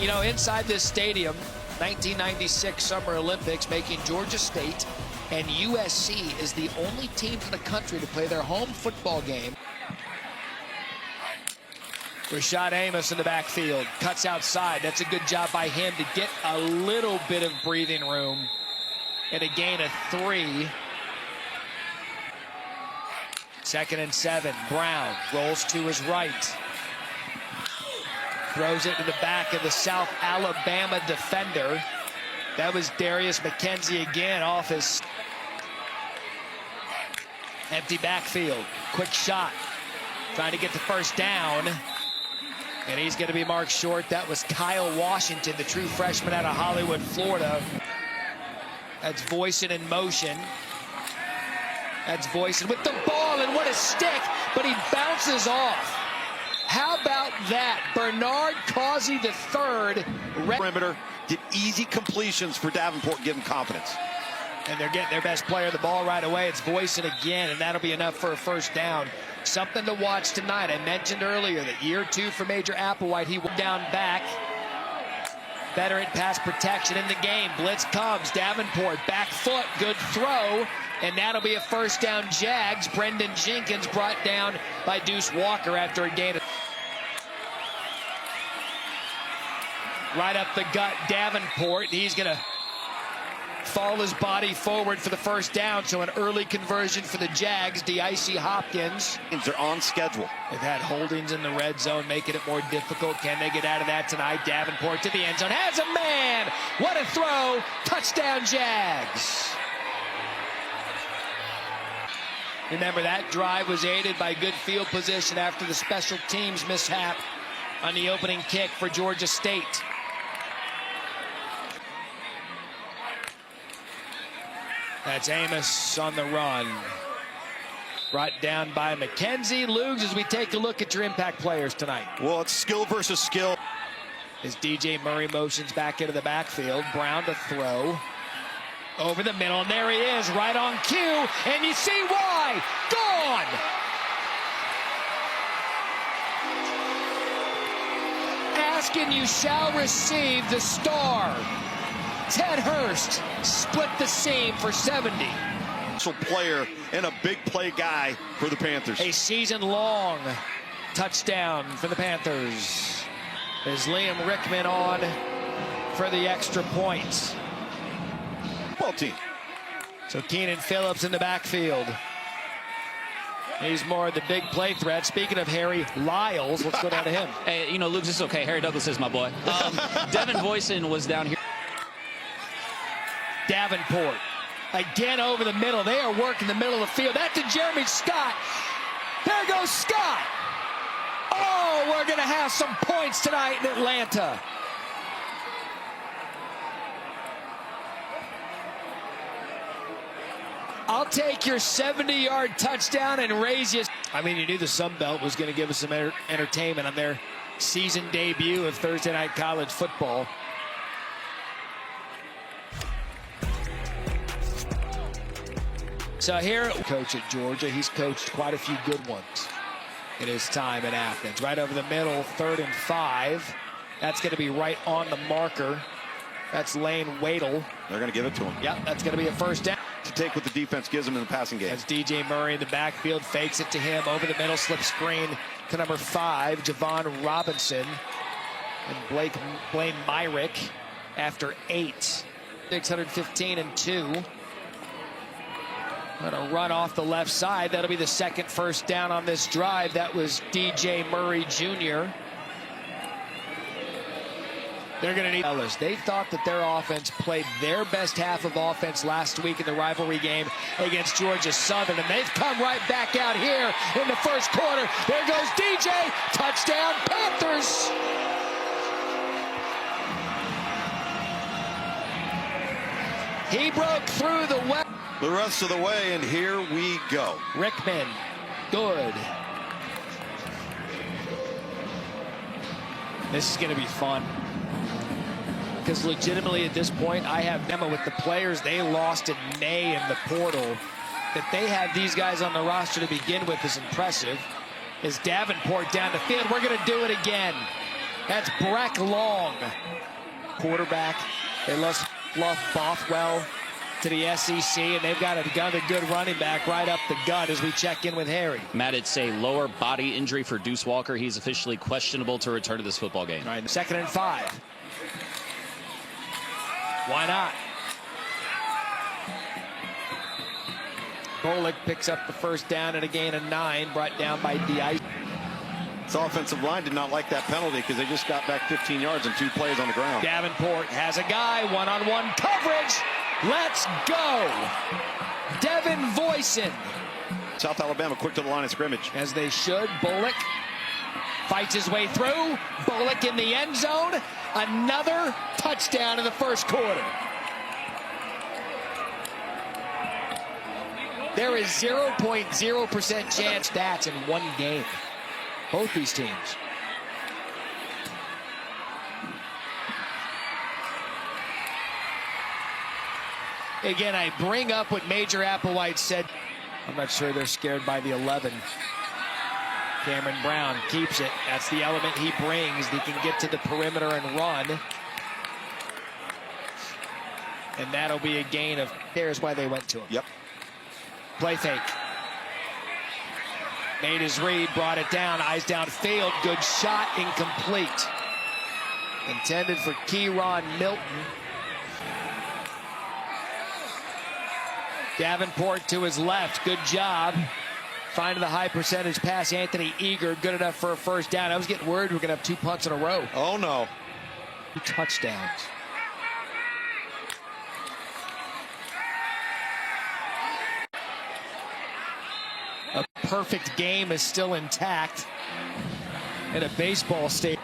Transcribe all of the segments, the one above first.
You know, inside this stadium, 1996 Summer Olympics, making Georgia State and USC is the only teams in the country to play their home football game. Rashad Amos in the backfield, cuts outside. That's a good job by him to get a little bit of breathing room and a gain of 3. 2nd and 7. Brown rolls to his right. Throws it to the back of the South Alabama defender. That was Darius McKenzie again off his empty backfield. Quick shot. Trying to get the first down. And he's going to be marked short. That was Kyle Washington, the true freshman out of Hollywood, Florida. That's Voisin in motion. That's Voisin with the ball, and what a stick, but he bounces off. How about that? Bernard Causey III. Perimeter, get easy completions for Davenport, give him confidence. And they're getting their best player the ball right away. It's Voisin again, and that'll be enough for a first down. Something to watch tonight. I mentioned earlier that year 2 for Major Applewhite. He went down back. Better at pass protection in the game. Blitz comes. Davenport, back foot, good throw. And that'll be a first down Jags. Brendan Jenkins brought down by Deuce Walker after a gain of... Right up the gut, Davenport. He's going to fall his body forward for the first down. So an early conversion for the Jags. DeIcy Hopkins. They're on schedule. They've had holdings in the red zone, making it more difficult. Can they get out of that tonight? Davenport to the end zone. Has a man. What a throw. Touchdown, Jags. Remember, that drive was aided by good field position after the special teams mishap on the opening kick for Georgia State. That's Amos on the run. Brought down by McKenzie. Lugs, as we take a look at your impact players tonight. Well, it's skill versus skill. As DJ Murray motions back into the backfield. Brown to throw. Over the middle, and there he is, right on cue, and you see why. Gone! Ask and you shall receive the star. Ted Hurst split the seam for 70. Player and a big play guy for the Panthers. A season-long touchdown for the Panthers. Is Liam Rickman on for the extra point. Team. So Keenan Phillips in the backfield. He's more of the big play threat. Speaking of Harry Lyles, let's go down to him. Hey, you know, Luke, this is okay. Harry Douglas is my boy. Devin Voisin was down here. Davenport again over the middle. They are working the middle of the field. That's to Jeremy Scott. There goes Scott. Oh, we're going to have some points tonight in Atlanta. I'll take your 70-yard touchdown and raise you. I mean, you knew the Sun Belt was going to give us some entertainment on their season debut of Thursday Night College Football. So here, coach at Georgia, he's coached quite a few good ones in his time in Athens. Right over the middle, 3rd and 5. That's going to be right on the marker. That's Lane Wadle. They're going to give it to him. Yep, that's going to be a first down. To take what the defense gives him in the passing game. That's DJ Murray in the backfield, fakes it to him, over the middle, slip screen to number 5, Javon Robinson. And Blaine Myrick after 8. 615 and 2. Gonna run off the left side. That'll be the second first down on this drive. That was DJ Murray Jr. They're going to need Ellis. They thought that their offense played their best half of offense last week in the rivalry game against Georgia Southern, and they've come right back out here in the first quarter. There goes DJ. Touchdown, Panthers. He broke through the rest of the way, and here we go. Rickman, good. This is going to be fun. Because legitimately at this point, I have Emma with the players they lost in May in the portal. That they have these guys on the roster to begin with is impressive. Is Davenport down the field. We're going to do it again. That's Breck Long, quarterback. They lost Fluff Bothwell to the SEC, and they've got another good running back right up the gut as we check in with Harry. Matt, it's a lower body injury for Deuce Walker. He's officially questionable to return to this football game. All right, 2nd and 5. Why not? Bullock picks up the first down and a gain of 9, brought down by Dice. This offensive line did not like that penalty because they just got back 15 yards and 2 plays on the ground. Davenport has a guy, one-on-one coverage. Let's go. Devin Voisin. South Alabama quick to the line of scrimmage. As they should. Bullock fights his way through. Bullock in the end zone. Another touchdown in the first quarter. There is 0.0% chance that's in one game. Both these teams. Again, I bring up what Major Applewhite said. I'm not sure they're scared by the 11. Cameron Brown keeps it. That's the element he brings. He can get to the perimeter and run. And that'll be a gain of, there's why they went to him. Yep. Play fake. Made his read, brought it down, eyes downfield, good shot, incomplete. Intended for Keyron Milton. Davenport to his left, good job. Finding the high percentage pass, Anthony Eager, good enough for a first down. I was getting worried we're gonna have 2 punts in a row. Oh no. 2 touchdowns. A perfect game is still intact in a baseball stadium.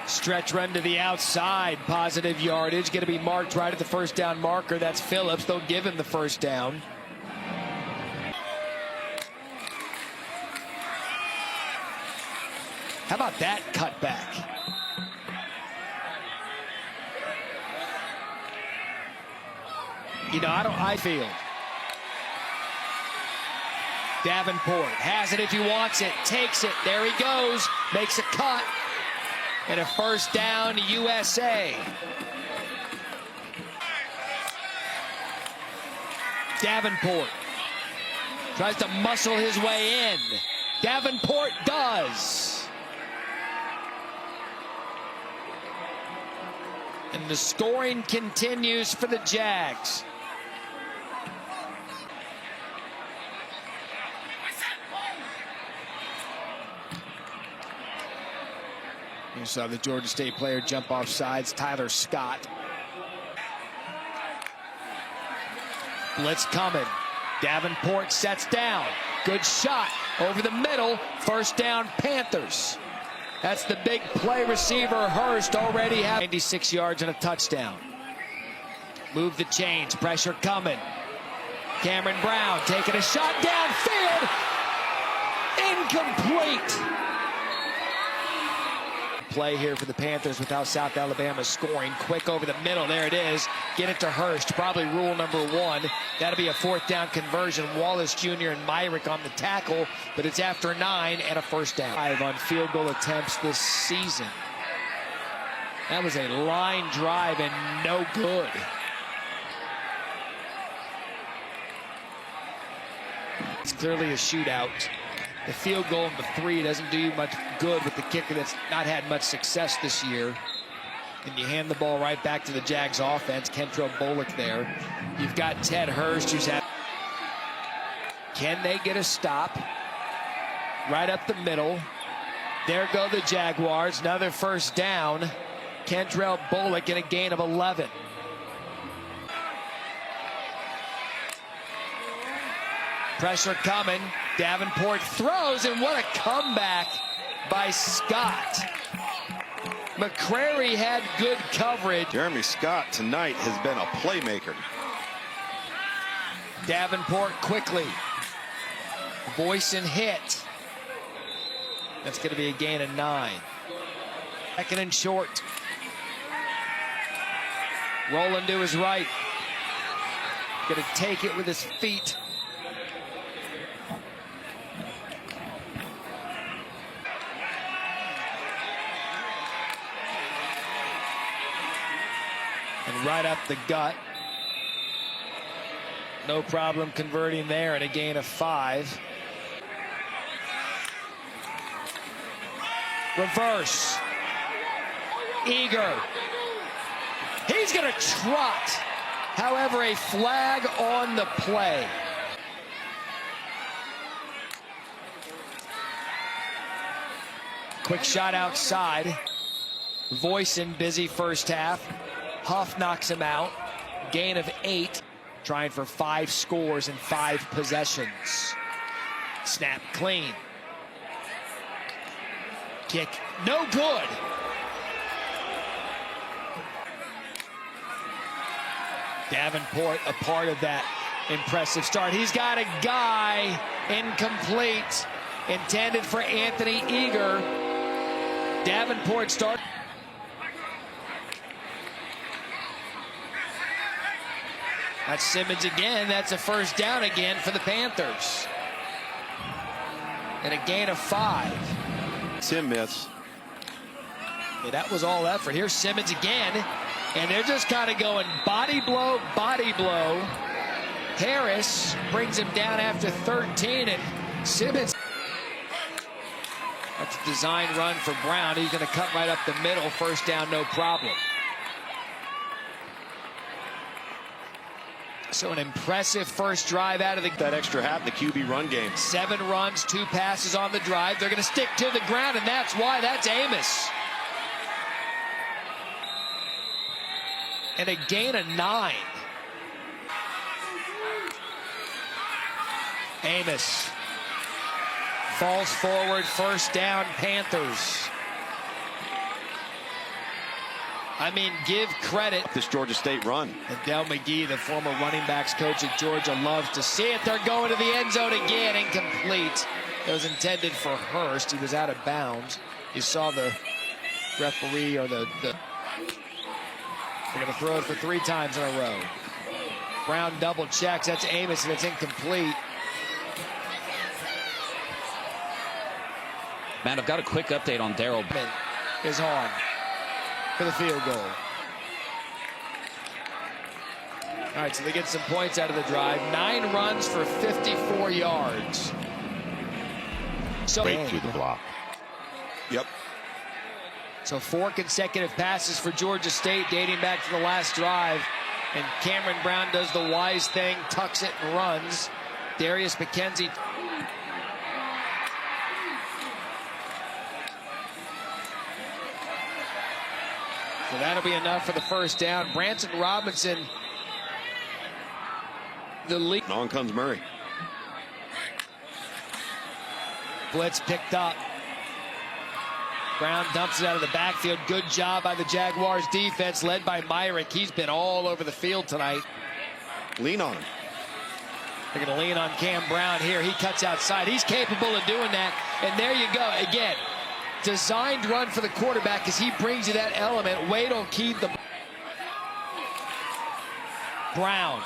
Stretch run to the outside, positive yardage, going to be marked right at the first down marker. That's Phillips. They'll give him the first down. How about that cutback? You know, I feel. Davenport has it if he wants it, takes it, there he goes, makes a cut, and a first down, USA. Davenport tries to muscle his way in. Davenport does. And the scoring continues for the Jags. You saw the Georgia State player jump off sides, Tyler Scott. Blitz coming. Davenport sets down. Good shot over the middle. First down, Panthers. That's the big play receiver, Hurst, already have 96 yards and a touchdown. Move the chains, pressure coming. Cameron Brown taking a shot downfield. Incomplete. Play here for the Panthers without South Alabama scoring. Quick over the middle, there it is. Get it to Hurst, probably rule number 1. That'll be a 4th down conversion. Wallace Jr. and Myrick on the tackle, but it's after 9 and a first down. 5 on field goal attempts this season. That was a line drive and no good. It's clearly a shootout. The field goal and the 3 doesn't do you much good with the kicker that's not had much success this year. And you hand the ball right back to the Jags offense. Kentrell Bullock there. You've got Ted Hurst who's had. Can they get a stop? Right up the middle. There go the Jaguars. Another first down. Kentrell Bullock in a gain of 11. Pressure coming. Davenport throws, and what a comeback by Scott. McCrary had good coverage. Jeremy Scott tonight has been a playmaker. Davenport quickly. Voisin hit. That's going to be a gain of 9. 2nd and short. Rolling to his right. Going to take it with his feet. And right up the gut. No problem converting there, and a gain of 5. Reverse. Eager. He's going to trot. However, a flag on the play. Quick shot outside. Voisin busy first half. Huff knocks him out. Gain of 8. Trying for 5 scores in 5 possessions. Snap clean. Kick no good. Davenport a part of that impressive start. He's got a guy incomplete. Intended for Anthony Eager. Davenport start. That's Simmons again. That's a first down again for the Panthers. And a gain of 5. Tim miss. Yeah, that was all effort. Here's Simmons again. And they're just kind of going body blow, body blow. Harris brings him down after 13. And Simmons. That's a design run for Brown. He's going to cut right up the middle. First down, no problem. So an impressive first drive out of that extra half, the QB run game. 7 runs, 2 passes on the drive. They're going to stick to the ground, and that's why. That's Amos. And a gain of 9. Amos falls forward, first down, Panthers. I mean, give credit. This Georgia State run. And Del McGee, the former running backs coach at Georgia, loves to see it. They're going to the end zone again, incomplete. It was intended for Hurst. He was out of bounds. You saw the referee or the they're going to throw it for 3 times in a row. Brown double checks. That's Amos, and it's incomplete. Man, I've got a quick update on Darrell. Is on for the field goal. All right, so they get some points out of the drive. 9 runs for 54 yards. So Straight through the block. Yep. So 4 consecutive passes for Georgia State dating back to the last drive. And Cameron Brown does the wise thing, tucks it and runs. Darius McKenzie. So that'll be enough for the first down. Branson Robinson, the lead. On comes Murray. Blitz picked up. Brown dumps it out of the backfield. Good job by the Jaguars defense, led by Myrick. He's been all over the field tonight. Lean on him. They're going to lean on Cam Brown here. He cuts outside. He's capable of doing that. And there you go. Again, designed run for the quarterback as he brings you that element. Wade will keep the Brown.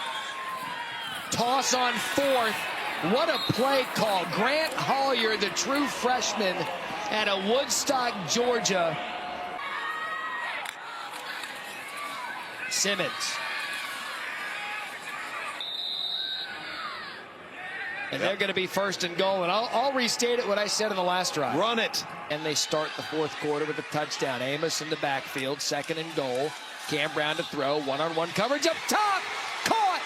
Toss on 4th. What a play call. Grant Hollier, the true freshman out of Woodstock, Georgia. Simmons. And they're going to be first and goal. And I'll restate it what I said in the last drive. Run it. And they start the 4th quarter with a touchdown. Amos in the backfield, 2nd and goal. Cam Brown to throw, one-on-one coverage up top. Caught.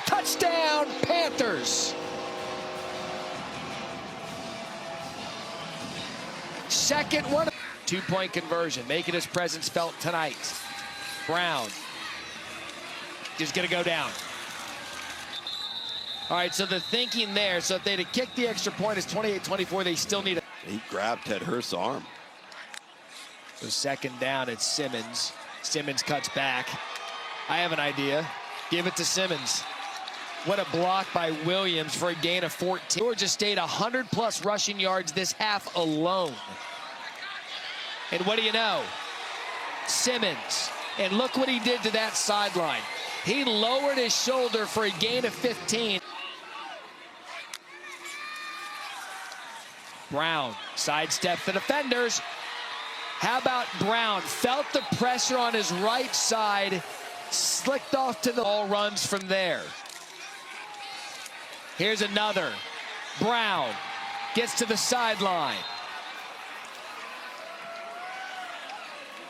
Touchdown, Panthers. 2nd one. 2-point conversion, making his presence felt tonight. Brown is going to go down. All right, so the thinking there, so if they'd have kicked the extra point, it's 28-24. They still need a... He grabbed Ted Hurst's arm. So 2nd down, it's Simmons. Simmons cuts back. I have an idea. Give it to Simmons. What a block by Williams for a gain of 14. Georgia State 100+ rushing yards this half alone. And what do you know? Simmons. And look what he did to that sideline. He lowered his shoulder for a gain of 15. Brown sidestepped the defenders. How about Brown? Felt the pressure on his right side, Slicked off to the ball, runs from there. Here's another. Brown gets to the sideline.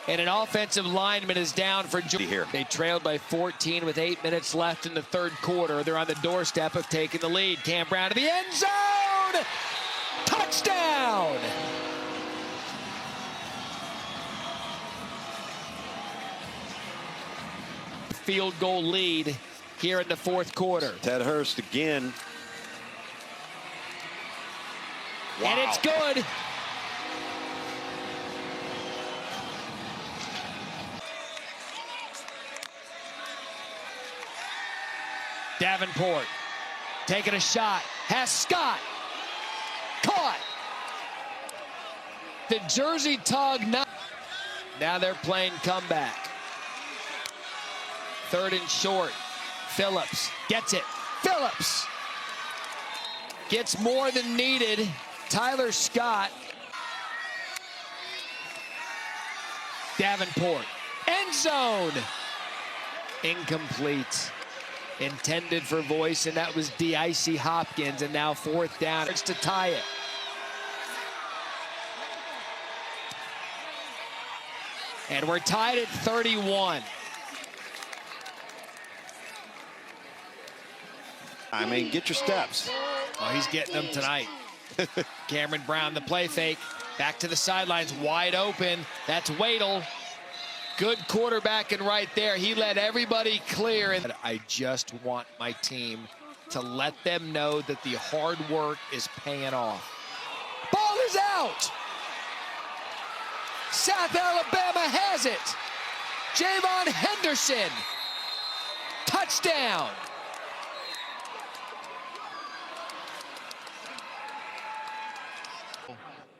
And an offensive lineman is down for Georgia. They trailed by 14 with 8 minutes left in the third quarter. They're on the doorstep of taking the lead. Cam Brown to the end zone. Touchdown. Field goal lead here in the fourth quarter. Ted Hurst again. Wow. And it's good. Davenport taking a shot, has Scott, caught. The jersey tug, now they're playing comeback. Third and short, Phillips gets it, Phillips gets more than needed. Tyler Scott, Davenport, end zone, incomplete. Intended for Voice, and that was D.I.C. Hopkins, and now fourth down. It's to tie it. And we're tied at 31. I mean, get your steps. Oh, he's getting them tonight. Cameron Brown, the play fake. Back to the sidelines, wide open. That's Waddle. Good quarterbacking right there. He let everybody clear. And I just want my team to let them know that the hard work is paying off. Ball is out. South Alabama has it. Javon Henderson. Touchdown.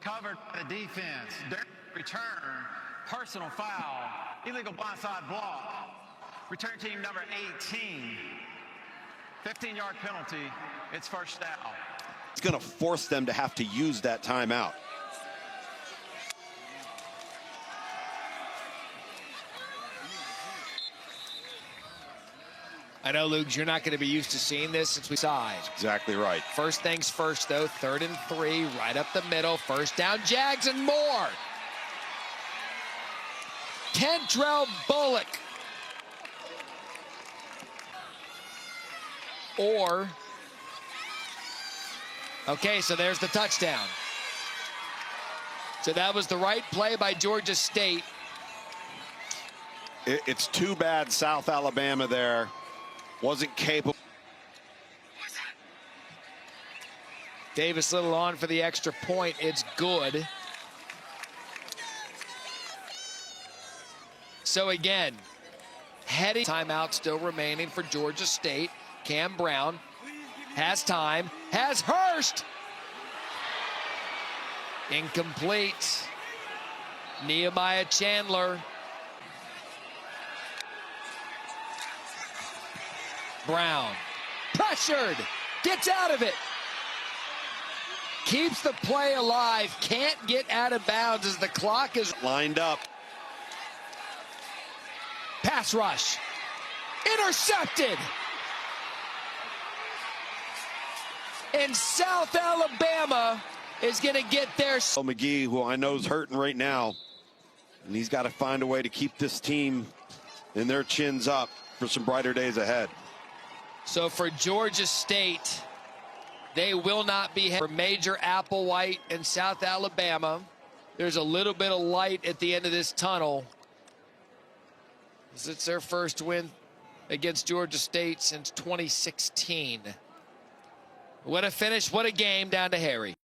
Covered by the defense. Return. Personal foul. Illegal blindside block. Return team number 18. 15-yard penalty. It's first down. It's going to force them to have to use that timeout. I know, Luke, you're not going to be used to seeing this since we saw it. Exactly right. First things first, though. 3rd and 3, right up the middle. First down, Jags and more. Kentrell Bullock. Okay, so there's the touchdown. So that was the right play by Georgia State. It's too bad South Alabama there wasn't capable. Davis Little on for the extra point. It's good. So again, heading timeout still remaining for Georgia State. Cam Brown has time, has Hurst. Incomplete. Nehemiah Chandler. Brown, pressured, gets out of it. Keeps the play alive, can't get out of bounds as the clock is Lined up. pass rush. Intercepted. And South Alabama is going to get their... McGee, who I know is hurting right now, and he's got to find a way to keep this team and their chins up for some brighter days ahead. So for Georgia State, they will not be for Major Applewhite and South Alabama. There's a little bit of light at the end of this tunnel. It's their first win against Georgia State since 2016. What a finish, what a game down to Harry.